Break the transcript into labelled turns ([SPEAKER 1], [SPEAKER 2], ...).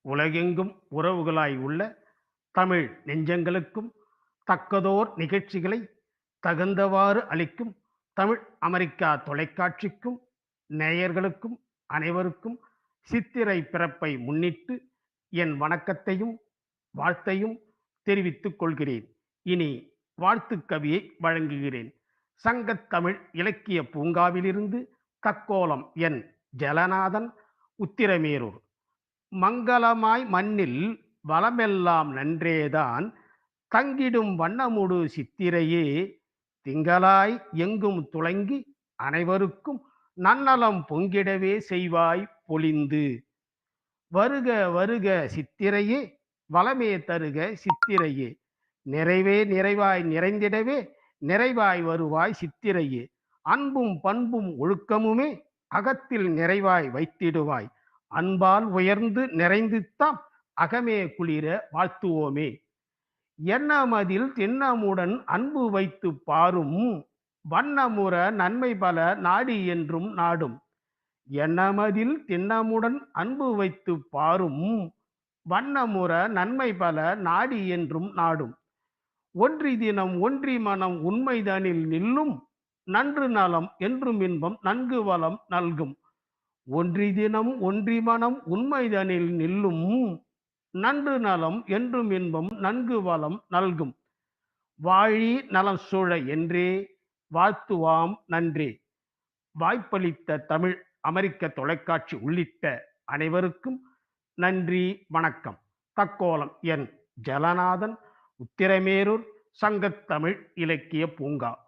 [SPEAKER 1] உலகெங்கும் உறவுகளாய் உள்ள தமிழ் நெஞ்சங்களுக்கும் தக்கதோர் நிகழ்ச்சிகளை தகுந்தவாறு அளிக்கும் தமிழ் அமெரிக்கா தொலைக்காட்சிக்கும் நேயர்களுக்கும் அனைவருக்கும் சித்திரை பிறப்பை முன்னிட்டு என் வணக்கத்தையும் வாழ்த்தையும் தெரிவித்துக் கொள்கிறேன். இனி வாழ்த்துக் கவியை வழங்குகிறேன். சங்கத்தமிழ் இலக்கிய பூங்காவிலிருந்து தக்கோலம் என் ஜலநாதன், உத்திரமேரூர். மங்களமாய் மண்ணில் வளமெல்லாம் நன்றேதான், தங்கிடும் வண்ணமுடு சித்திரையே, திங்களாய் எங்கும் துலங்கி அனைவருக்கும் நன்னலம் பொங்கிடவே செய்வாய் பொலிந்து. வருக வருக சித்திரையே, வளமே தருக சித்திரையே, நிறைவே நிறைவாய் நிறைந்திடவே நிறைவாய் வருவாய் சித்திரையே, அன்பும் பண்பும் ஒழுக்கமுமே அகத்தில் நிறைவாய் வைத்திடுவாய், அன்பால் உயர்ந்து நிறைந்துத்தாம் அகமே குளிர வாழ்த்துவோமே. எண்ணமதில் திண்ணமுடன் அன்பு வைத்து பாரும், வண்ணமுற நன்மை பல நாடி என்றும் நாடும். எண்ணமதில் திண்ணமுடன் அன்பு வைத்து பாரும், வண்ணமுற நன்மை பல நாடி என்றும் நாடும். ஒன்றி தினம் ஒன்றி மனம் உண்மைதனில் நில்லும், நன்று நலம் என்றும் இன்பம் நன்கு வளம் நல்கும். ஒன்றி தினம் ஒன்றி மனம் உண்மைதனில் நில்லும், நன்று நலம் என்றும் இன்பம் நன்கு வளம் நல்கும். வாழி நலம் சூழ என்றே வாழ்த்துவாம் நன்றே. வாய்ப்பளித்த தமிழ் அமெரிக்க தொலைக்காட்சி உள்ளிட்ட அனைவருக்கும் நன்றி, வணக்கம். தக்கோலம் என் ஜலநாதன், உத்திரமேரூர், சங்கத்தமிழ் இலக்கிய பூங்கா.